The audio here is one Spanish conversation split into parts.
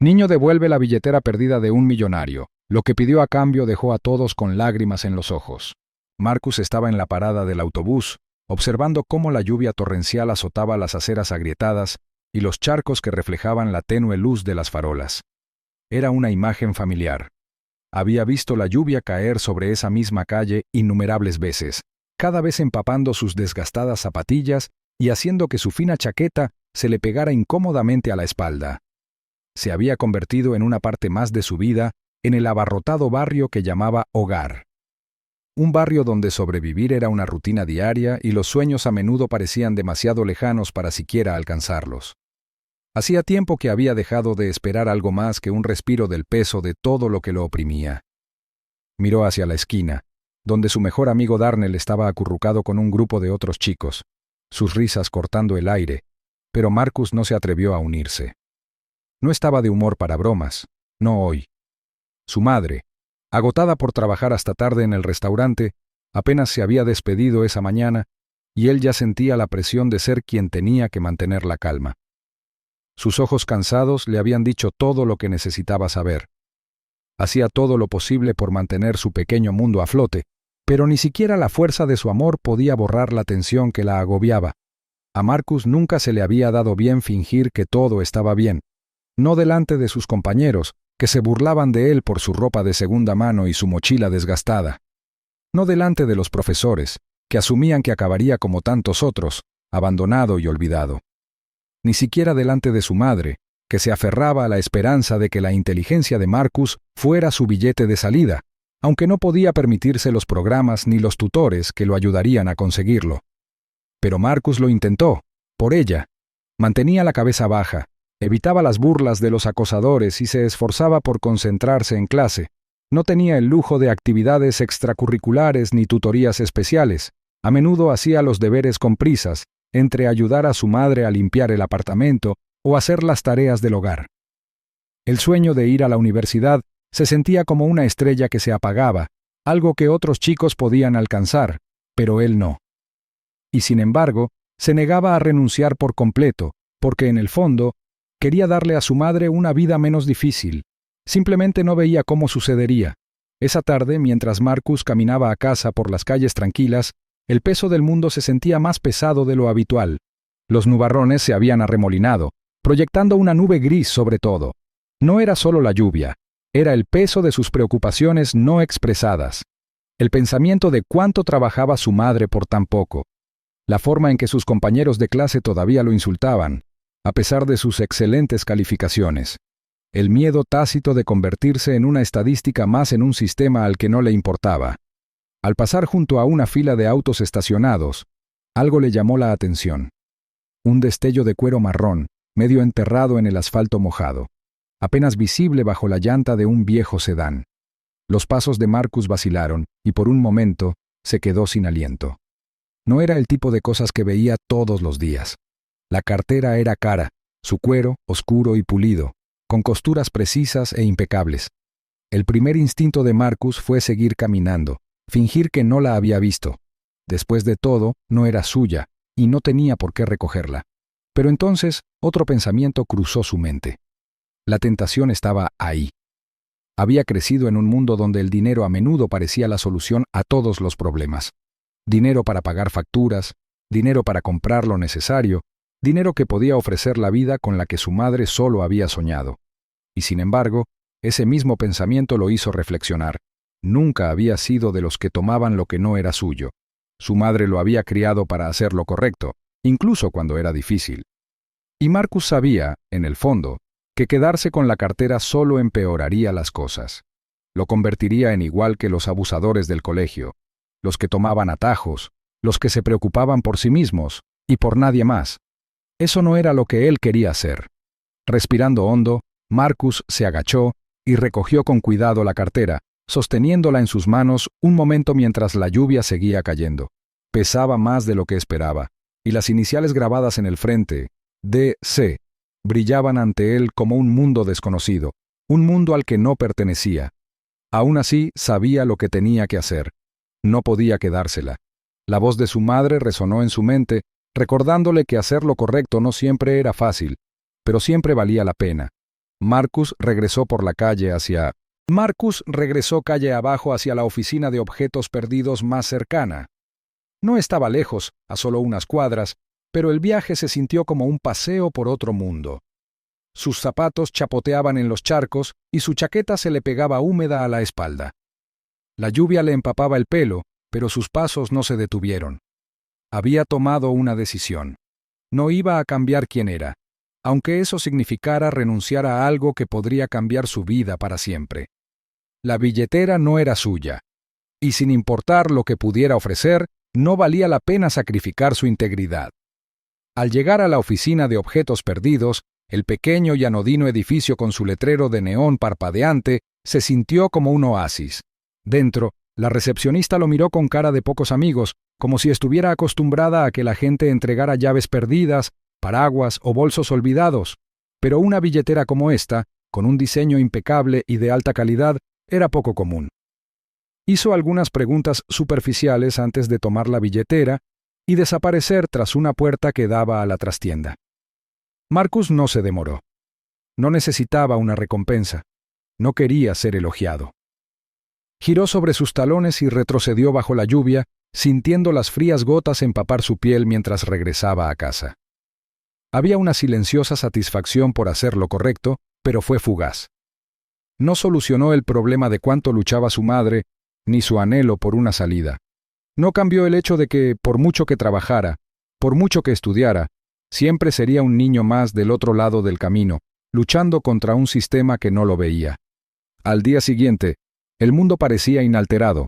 Niño devuelve la billetera perdida de un millonario. Lo que pidió a cambio dejó a todos con lágrimas en los ojos. Marcus estaba en la parada del autobús, observando cómo la lluvia torrencial azotaba las aceras agrietadas y los charcos que reflejaban la tenue luz de las farolas. Era una imagen familiar. Había visto la lluvia caer sobre esa misma calle innumerables veces, cada vez empapando sus desgastadas zapatillas y haciendo que su fina chaqueta se le pegara incómodamente a la espalda. Se había convertido en una parte más de su vida en el abarrotado barrio que llamaba hogar. Un barrio donde sobrevivir era una rutina diaria y los sueños a menudo parecían demasiado lejanos para siquiera alcanzarlos. Hacía tiempo que había dejado de esperar algo más que un respiro del peso de todo lo que lo oprimía. Miró hacia la esquina, donde su mejor amigo Darnell estaba acurrucado con un grupo de otros chicos, sus risas cortando el aire, pero Marcus no se atrevió a unirse. No estaba de humor para bromas, no hoy. Su madre, agotada por trabajar hasta tarde en el restaurante, apenas se había despedido esa mañana y él ya sentía la presión de ser quien tenía que mantener la calma. Sus ojos cansados le habían dicho todo lo que necesitaba saber. Hacía todo lo posible por mantener su pequeño mundo a flote, pero ni siquiera la fuerza de su amor podía borrar la tensión que la agobiaba. A Marcus nunca se le había dado bien fingir que todo estaba bien, no delante de sus compañeros, que se burlaban de él por su ropa de segunda mano y su mochila desgastada. No delante de los profesores, que asumían que acabaría como tantos otros, abandonado y olvidado. Ni siquiera delante de su madre, que se aferraba a la esperanza de que la inteligencia de Marcus fuera su billete de salida, aunque no podía permitirse los programas ni los tutores que lo ayudarían a conseguirlo. Pero Marcus lo intentó, por ella. Mantenía la cabeza baja, evitaba las burlas de los acosadores y se esforzaba por concentrarse en clase. No tenía el lujo de actividades extracurriculares ni tutorías especiales. A menudo hacía los deberes con prisas, entre ayudar a su madre a limpiar el apartamento o hacer las tareas del hogar. El sueño de ir a la universidad se sentía como una estrella que se apagaba, algo que otros chicos podían alcanzar, pero él no. Y sin embargo, se negaba a renunciar por completo, porque en el fondo, quería darle a su madre una vida menos difícil. Simplemente no veía cómo sucedería. Esa tarde, mientras Marcus caminaba a casa por las calles tranquilas, el peso del mundo se sentía más pesado de lo habitual. Los nubarrones se habían arremolinado, proyectando una nube gris sobre todo. No era solo la lluvia, era el peso de sus preocupaciones no expresadas. El pensamiento de cuánto trabajaba su madre por tan poco. La forma en que sus compañeros de clase todavía lo insultaban, a pesar de sus excelentes calificaciones. El miedo tácito de convertirse en una estadística más en un sistema al que no le importaba. Al pasar junto a una fila de autos estacionados, algo le llamó la atención. Un destello de cuero marrón, medio enterrado en el asfalto mojado, apenas visible bajo la llanta de un viejo sedán. Los pasos de Marcus vacilaron y por un momento se quedó sin aliento. No era el tipo de cosas que veía todos los días. La cartera era cara, su cuero oscuro y pulido, con costuras precisas e impecables. El primer instinto de Marcus fue seguir caminando, fingir que no la había visto. Después de todo, no era suya, y no tenía por qué recogerla. Pero entonces, otro pensamiento cruzó su mente. La tentación estaba ahí. Había crecido en un mundo donde el dinero a menudo parecía la solución a todos los problemas. Dinero para pagar facturas, dinero para comprar lo necesario, dinero que podía ofrecer la vida con la que su madre solo había soñado. Y sin embargo, ese mismo pensamiento lo hizo reflexionar. Nunca había sido de los que tomaban lo que no era suyo. Su madre lo había criado para hacer lo correcto, incluso cuando era difícil. Y Marcus sabía, en el fondo, que quedarse con la cartera solo empeoraría las cosas. Lo convertiría en igual que los abusadores del colegio, los que tomaban atajos, los que se preocupaban por sí mismos y por nadie más. Eso no era lo que él quería hacer. Respirando hondo, Marcus se agachó y recogió con cuidado la cartera, sosteniéndola en sus manos un momento mientras la lluvia seguía cayendo. Pesaba más de lo que esperaba, y las iniciales grabadas en el frente, D.C., brillaban ante él como un mundo desconocido, un mundo al que no pertenecía. Aún así, sabía lo que tenía que hacer. No podía quedársela. La voz de su madre resonó en su mente, recordándole que hacer lo correcto no siempre era fácil, pero siempre valía la pena. Marcus regresó calle abajo hacia la oficina de objetos perdidos más cercana. No estaba lejos, a solo unas cuadras, pero el viaje se sintió como un paseo por otro mundo. Sus zapatos chapoteaban en los charcos y su chaqueta se le pegaba húmeda a la espalda. La lluvia le empapaba el pelo, pero sus pasos no se detuvieron. Había tomado una decisión. No iba a cambiar quién era, aunque eso significara renunciar a algo que podría cambiar su vida para siempre. La billetera no era suya, y sin importar lo que pudiera ofrecer, no valía la pena sacrificar su integridad. Al llegar a la oficina de objetos perdidos, el pequeño y anodino edificio con su letrero de neón parpadeante se sintió como un oasis. Dentro, la recepcionista lo miró con cara de pocos amigos, como si estuviera acostumbrada a que la gente entregara llaves perdidas, paraguas o bolsos olvidados, pero una billetera como esta, con un diseño impecable y de alta calidad, era poco común. Hizo algunas preguntas superficiales antes de tomar la billetera y desaparecer tras una puerta que daba a la trastienda. Marcus no se demoró. No necesitaba una recompensa. No quería ser elogiado. Giró sobre sus talones y retrocedió bajo la lluvia, sintiendo las frías gotas empapar su piel mientras regresaba a casa. Había una silenciosa satisfacción por hacer lo correcto, pero fue fugaz. No solucionó el problema de cuánto luchaba su madre, ni su anhelo por una salida. No cambió el hecho de que, por mucho que trabajara, por mucho que estudiara, siempre sería un niño más del otro lado del camino, luchando contra un sistema que no lo veía. Al día siguiente, el mundo parecía inalterado.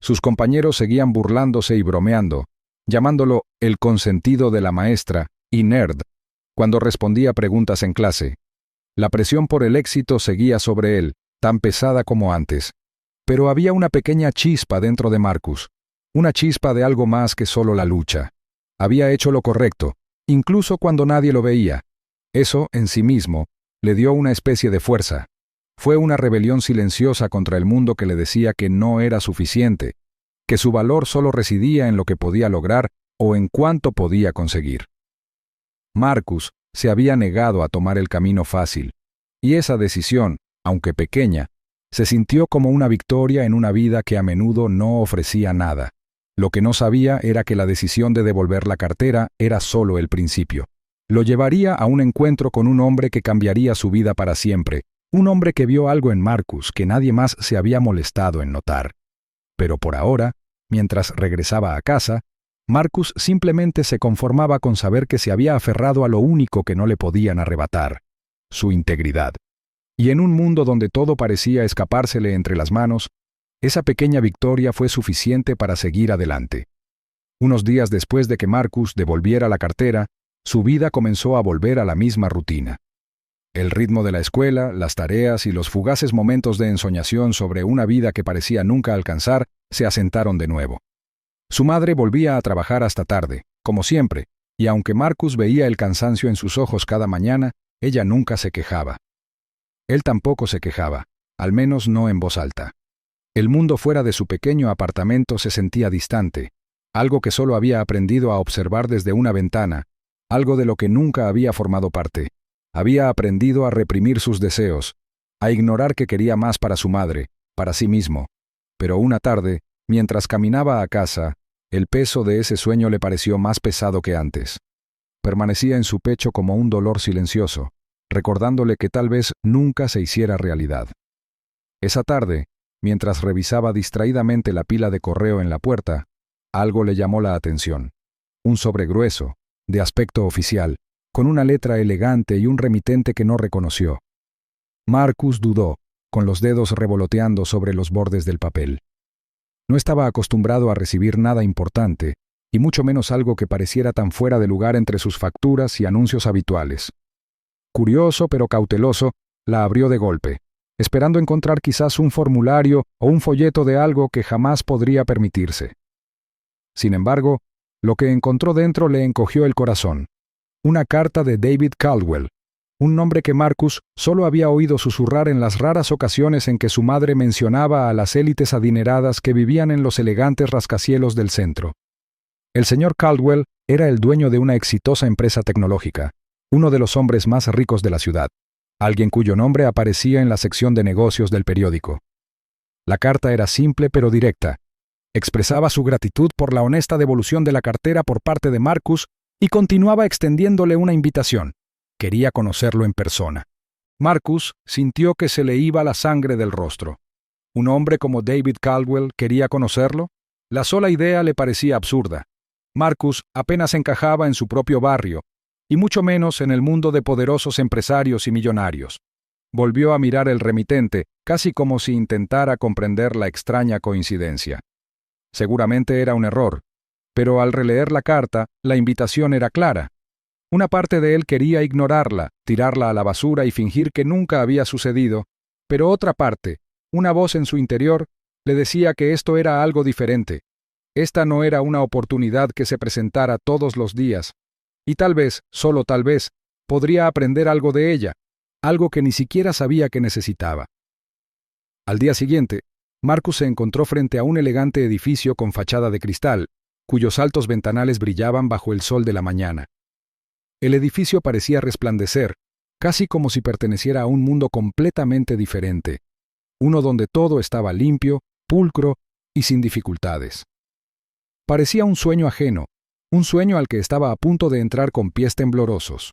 Sus compañeros seguían burlándose y bromeando, llamándolo el consentido de la maestra y nerd, cuando respondía preguntas en clase. La presión por el éxito seguía sobre él, tan pesada como antes. Pero había una pequeña chispa dentro de Marcus, una chispa de algo más que solo la lucha. Había hecho lo correcto, incluso cuando nadie lo veía. Eso, en sí mismo, le dio una especie de fuerza. Fue una rebelión silenciosa contra el mundo que le decía que no era suficiente, que su valor solo residía en lo que podía lograr o en cuánto podía conseguir. Marcus se había negado a tomar el camino fácil, y esa decisión, aunque pequeña, se sintió como una victoria en una vida que a menudo no ofrecía nada. Lo que no sabía era que la decisión de devolver la cartera era solo el principio. Lo llevaría a un encuentro con un hombre que cambiaría su vida para siempre, un hombre que vio algo en Marcus que nadie más se había molestado en notar. Pero por ahora, mientras regresaba a casa, Marcus simplemente se conformaba con saber que se había aferrado a lo único que no le podían arrebatar, su integridad. Y en un mundo donde todo parecía escapársele entre las manos, esa pequeña victoria fue suficiente para seguir adelante. Unos días después de que Marcus devolviera la cartera, su vida comenzó a volver a la misma rutina. El ritmo de la escuela, las tareas y los fugaces momentos de ensoñación sobre una vida que parecía nunca alcanzar se asentaron de nuevo. Su madre volvía a trabajar hasta tarde, como siempre, y aunque Marcus veía el cansancio en sus ojos cada mañana, ella nunca se quejaba. Él tampoco se quejaba, al menos no en voz alta. El mundo fuera de su pequeño apartamento se sentía distante, algo que solo había aprendido a observar desde una ventana, algo de lo que nunca había formado parte. Había aprendido a reprimir sus deseos, a ignorar que quería más para su madre, para sí mismo. Pero una tarde, mientras caminaba a casa, el peso de ese sueño le pareció más pesado que antes. Permanecía en su pecho como un dolor silencioso, recordándole que tal vez nunca se hiciera realidad. Esa tarde, mientras revisaba distraídamente la pila de correo en la puerta, algo le llamó la atención. Un sobre grueso, de aspecto oficial, con una letra elegante y un remitente que no reconoció. Marcus dudó, con los dedos revoloteando sobre los bordes del papel. No estaba acostumbrado a recibir nada importante, y mucho menos algo que pareciera tan fuera de lugar entre sus facturas y anuncios habituales. Curioso pero cauteloso, la abrió de golpe, esperando encontrar quizás un formulario o un folleto de algo que jamás podría permitirse. Sin embargo, lo que encontró dentro le encogió el corazón. Una carta de David Caldwell, un nombre que Marcus solo había oído susurrar en las raras ocasiones en que su madre mencionaba a las élites adineradas que vivían en los elegantes rascacielos del centro. El señor Caldwell era el dueño de una exitosa empresa tecnológica, uno de los hombres más ricos de la ciudad. alguien cuyo nombre aparecía en la sección de negocios del periódico. La carta era simple pero directa. Expresaba su gratitud por la honesta devolución de la cartera por parte de Marcus y continuaba extendiéndole una invitación. Quería conocerlo en persona. Marcus sintió que se le iba la sangre del rostro. ¿Un hombre como David Caldwell quería conocerlo? La sola idea le parecía absurda. Marcus apenas encajaba en su propio barrio, y mucho menos en el mundo de poderosos empresarios y millonarios. Volvió a mirar el remitente, casi como si intentara comprender la extraña coincidencia. Seguramente era un error, pero al releer la carta, la invitación era clara. Una parte de él quería ignorarla, tirarla a la basura y fingir que nunca había sucedido, pero otra parte, una voz en su interior, le decía que esto era algo diferente. Esta no era una oportunidad que se presentara todos los días, y tal vez, solo tal vez, podría aprender algo de ella, algo que ni siquiera sabía que necesitaba. Al día siguiente, Marcus se encontró frente a un elegante edificio con fachada de cristal, cuyos altos ventanales brillaban bajo el sol de la mañana. El edificio parecía resplandecer, casi como si perteneciera a un mundo completamente diferente, uno donde todo estaba limpio, pulcro y sin dificultades. Parecía un sueño ajeno, un sueño al que estaba a punto de entrar con pies temblorosos.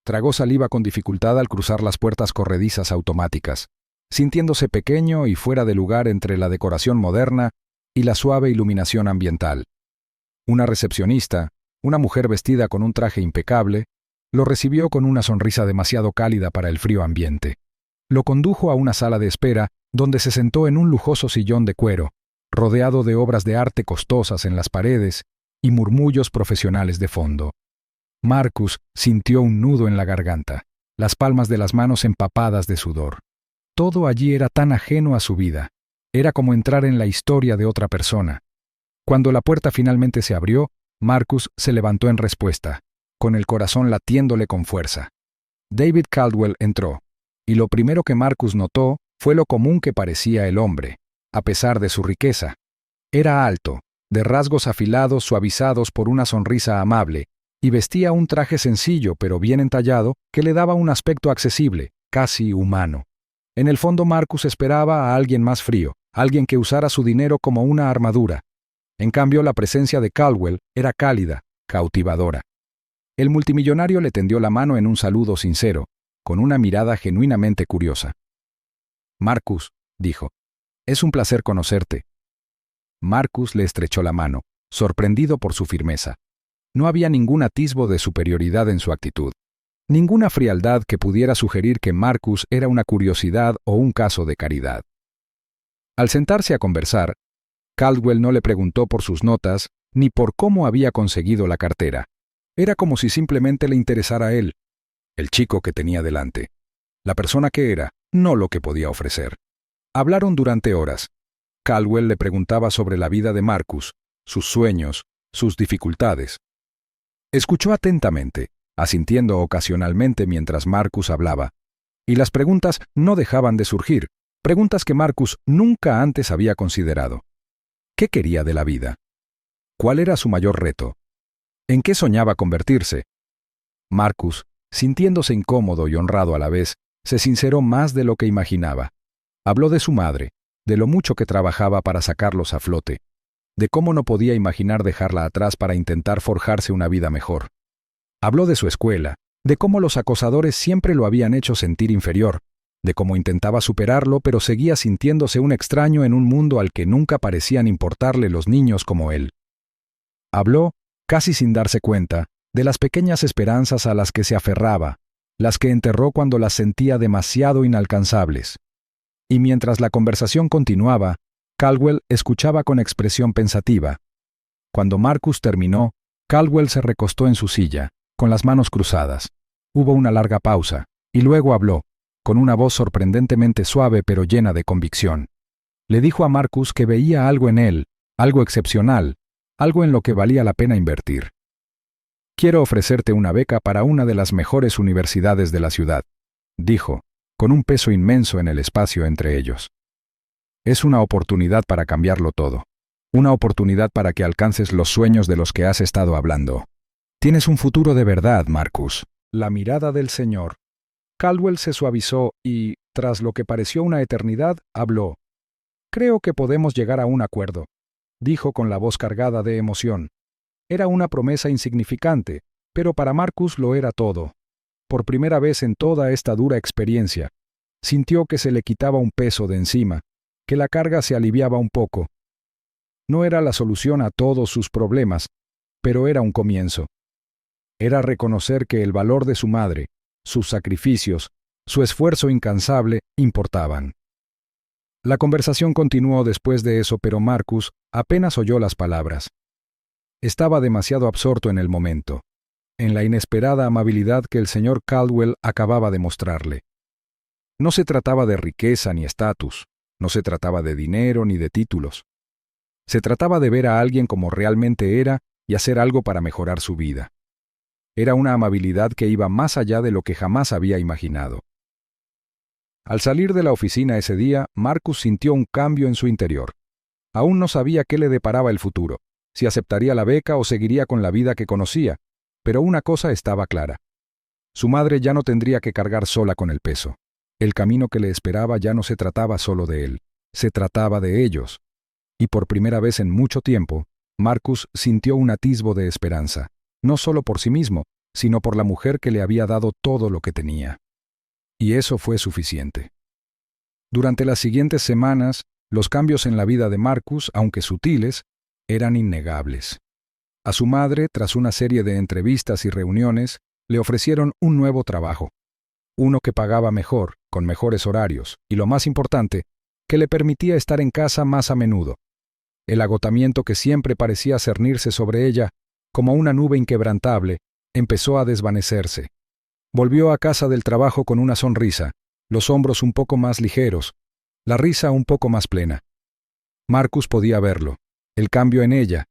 Tragó saliva con dificultad al cruzar las puertas corredizas automáticas, sintiéndose pequeño y fuera de lugar entre la decoración moderna y la suave iluminación ambiental. Una recepcionista, una mujer vestida con un traje impecable, lo recibió con una sonrisa demasiado cálida para el frío ambiente. Lo condujo a una sala de espera, donde se sentó en un lujoso sillón de cuero, rodeado de obras de arte costosas en las paredes y murmullos profesionales de fondo. Marcus sintió un nudo en la garganta, las palmas de las manos empapadas de sudor. Todo allí era tan ajeno a su vida. Era como entrar en la historia de otra persona. Cuando la puerta finalmente se abrió, Marcus se levantó en respuesta, con el corazón latiéndole con fuerza. David Caldwell entró, y lo primero que Marcus notó fue lo común que parecía el hombre, a pesar de su riqueza. Era alto, de rasgos afilados suavizados por una sonrisa amable, y vestía un traje sencillo pero bien entallado que le daba un aspecto accesible, casi humano. En el fondo Marcus esperaba a alguien más frío, alguien que usara su dinero como una armadura. En cambio, la presencia de Caldwell era cálida, cautivadora. El multimillonario le tendió la mano en un saludo sincero, con una mirada genuinamente curiosa. «Marcus», dijo, «es un placer conocerte». Marcus le estrechó la mano, sorprendido por su firmeza. No había ningún atisbo de superioridad en su actitud, ninguna frialdad que pudiera sugerir que Marcus era una curiosidad o un caso de caridad. Al sentarse a conversar, Caldwell no le preguntó por sus notas ni por cómo había conseguido la cartera. Era como si simplemente le interesara a él, el chico que tenía delante, la persona que era, no lo que podía ofrecer. Hablaron durante horas. Caldwell le preguntaba sobre la vida de Marcus, sus sueños, sus dificultades. Escuchó atentamente, asintiendo ocasionalmente mientras Marcus hablaba, y las preguntas no dejaban de surgir, preguntas que Marcus nunca antes había considerado. ¿Qué quería de la vida? ¿Cuál era su mayor reto? ¿En qué soñaba convertirse? Marcus, sintiéndose incómodo y honrado a la vez, se sinceró más de lo que imaginaba. Habló de su madre, de lo mucho que trabajaba para sacarlos a flote, de cómo no podía imaginar dejarla atrás para intentar forjarse una vida mejor. Habló de su escuela, de cómo los acosadores siempre lo habían hecho sentir inferior, de cómo intentaba superarlo pero seguía sintiéndose un extraño en un mundo al que nunca parecían importarle los niños como él. Habló, casi sin darse cuenta, de las pequeñas esperanzas a las que se aferraba, las que enterró cuando las sentía demasiado inalcanzables. Y mientras la conversación continuaba, Caldwell escuchaba con expresión pensativa. Cuando Marcus terminó, Caldwell se recostó en su silla, con las manos cruzadas. Hubo una larga pausa, y luego habló, con una voz sorprendentemente suave pero llena de convicción. Le dijo a Marcus que veía algo en él, algo excepcional, algo en lo que valía la pena invertir. «Quiero ofrecerte una beca para una de las mejores universidades de la ciudad», dijo, con un peso inmenso en el espacio entre ellos. «Es una oportunidad para cambiarlo todo. Una oportunidad para que alcances los sueños de los que has estado hablando. Tienes un futuro de verdad, Marcus». La mirada del señor Caldwell se suavizó y, tras lo que pareció una eternidad, habló. «Creo que podemos llegar a un acuerdo», dijo con la voz cargada de emoción. Era una promesa insignificante, pero para Marcus lo era todo. Por primera vez en toda esta dura experiencia, sintió que se le quitaba un peso de encima, que la carga se aliviaba un poco. No era la solución a todos sus problemas, pero era un comienzo. Era reconocer que el valor de su madre, sus sacrificios, su esfuerzo incansable importaban. La conversación continuó después de eso, pero Marcus apenas oyó las palabras. Estaba demasiado absorto en el momento, en la inesperada amabilidad que el señor Caldwell acababa de mostrarle. No se trataba de riqueza ni estatus, no se trataba de dinero ni de títulos. Se trataba de ver a alguien como realmente era y hacer algo para mejorar su vida. Era una amabilidad que iba más allá de lo que jamás había imaginado. Al salir de la oficina ese día, Marcus sintió un cambio en su interior. Aún no sabía qué le deparaba el futuro, si aceptaría la beca o seguiría con la vida que conocía, pero una cosa estaba clara. Su madre ya no tendría que cargar sola con el peso. El camino que le esperaba ya no se trataba solo de él, se trataba de ellos. Y por primera vez en mucho tiempo, Marcus sintió un atisbo de esperanza, no solo por sí mismo, sino por la mujer que le había dado todo lo que tenía. Y eso fue suficiente. Durante las siguientes semanas, los cambios en la vida de Marcus, aunque sutiles, eran innegables. A su madre, tras una serie de entrevistas y reuniones, le ofrecieron un nuevo trabajo. Uno que pagaba mejor, con mejores horarios, y lo más importante, que le permitía estar en casa más a menudo. El agotamiento que siempre parecía cernirse sobre ella, como una nube inquebrantable, empezó a desvanecerse. Volvió a casa del trabajo con una sonrisa, los hombros un poco más ligeros, la risa un poco más plena. Marcus podía verlo, el cambio en ella.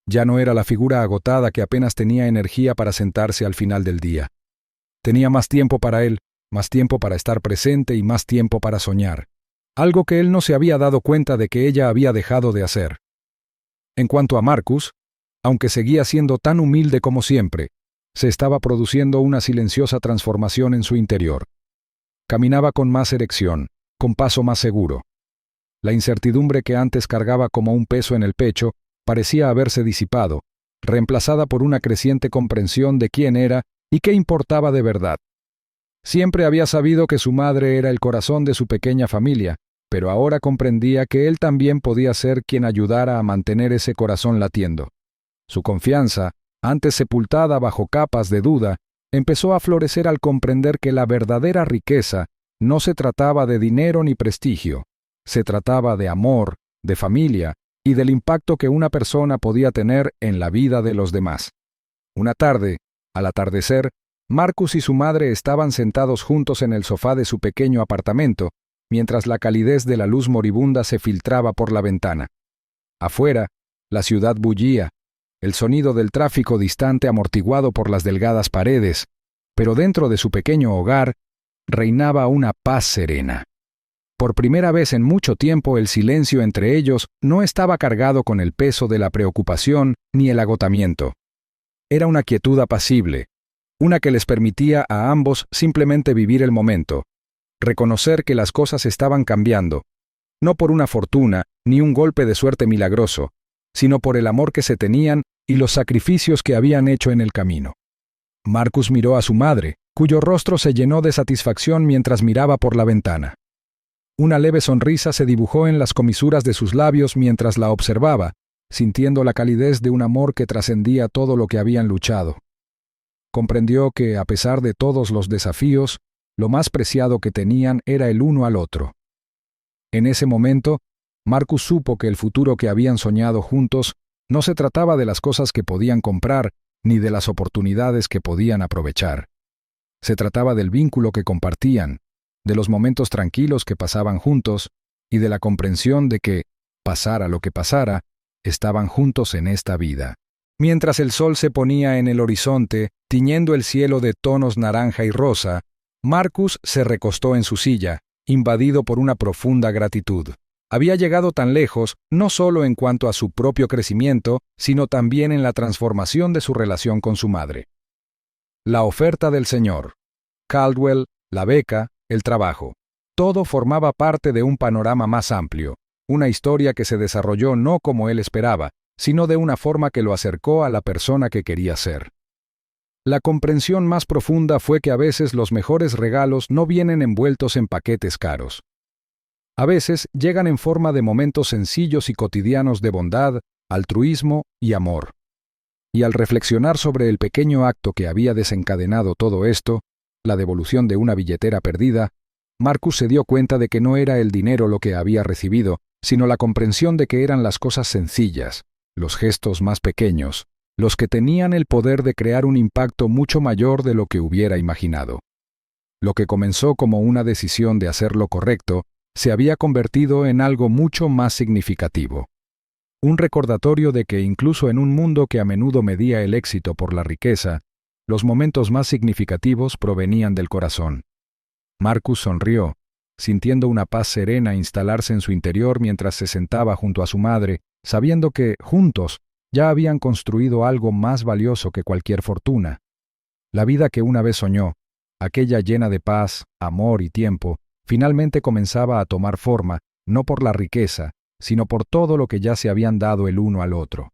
Ya no era la figura agotada que apenas tenía energía para sentarse al final del día. Tenía más tiempo para él, más tiempo para estar presente y más tiempo para soñar. Algo que él no se había dado cuenta de que ella había dejado de hacer. En cuanto a Marcus, aunque seguía siendo tan humilde como siempre, se estaba produciendo una silenciosa transformación en su interior. Caminaba con más erección, con paso más seguro. La incertidumbre que antes cargaba como un peso en el pecho parecía haberse disipado, reemplazada por una creciente comprensión de quién era y qué importaba de verdad. Siempre había sabido que su madre era el corazón de su pequeña familia, pero ahora comprendía que él también podía ser quien ayudara a mantener ese corazón latiendo. Su confianza, antes sepultada bajo capas de duda, empezó a florecer al comprender que la verdadera riqueza no se trataba de dinero ni prestigio, se trataba de amor, de familia y del impacto que una persona podía tener en la vida de los demás. Una tarde, al atardecer, Marcus y su madre estaban sentados juntos en el sofá de su pequeño apartamento, mientras la calidez de la luz moribunda se filtraba por la ventana. Afuera, la ciudad bullía, el sonido del tráfico distante amortiguado por las delgadas paredes, pero dentro de su pequeño hogar reinaba una paz serena. Por primera vez en mucho tiempo el silencio entre ellos no estaba cargado con el peso de la preocupación ni el agotamiento. Era una quietud apacible, una que les permitía a ambos simplemente vivir el momento, reconocer que las cosas estaban cambiando, no por una fortuna ni un golpe de suerte milagroso, sino por el amor que se tenían y los sacrificios que habían hecho en el camino. Marcus miró a su madre, cuyo rostro se llenó de satisfacción mientras miraba por la ventana. Una leve sonrisa se dibujó en las comisuras de sus labios mientras la observaba, sintiendo la calidez de un amor que trascendía todo lo que habían luchado. Comprendió que, a pesar de todos los desafíos, lo más preciado que tenían era el uno al otro. En ese momento, Marcus supo que el futuro que habían soñado juntos no se trataba de las cosas que podían comprar ni de las oportunidades que podían aprovechar. Se trataba del vínculo que compartían, de los momentos tranquilos que pasaban juntos y de la comprensión de que, pasara lo que pasara, estaban juntos en esta vida. Mientras el sol se ponía en el horizonte, tiñendo el cielo de tonos naranja y rosa, Marcus se recostó en su silla, invadido por una profunda gratitud. Había llegado tan lejos, no solo en cuanto a su propio crecimiento, sino también en la transformación de su relación con su madre. La oferta del Sr. Caldwell la beca, el trabajo. Todo formaba parte de un panorama más amplio, una historia que se desarrolló no como él esperaba, sino de una forma que lo acercó a la persona que quería ser. La comprensión más profunda fue que a veces los mejores regalos no vienen envueltos en paquetes caros. A veces llegan en forma de momentos sencillos y cotidianos de bondad, altruismo y amor. Y al reflexionar sobre el pequeño acto que había desencadenado todo esto, la devolución de una billetera perdida, Marcus se dio cuenta de que no era el dinero lo que había recibido, sino la comprensión de que eran las cosas sencillas, los gestos más pequeños, los que tenían el poder de crear un impacto mucho mayor de lo que hubiera imaginado. Lo que comenzó como una decisión de hacer lo correcto, se había convertido en algo mucho más significativo. Un recordatorio de que incluso en un mundo que a menudo medía el éxito por la riqueza, los momentos más significativos provenían del corazón. Marcus sonrió, sintiendo una paz serena instalarse en su interior mientras se sentaba junto a su madre, sabiendo que, juntos, ya habían construido algo más valioso que cualquier fortuna. La vida que una vez soñó, aquella llena de paz, amor y tiempo, finalmente comenzaba a tomar forma, no por la riqueza, sino por todo lo que ya se habían dado el uno al otro.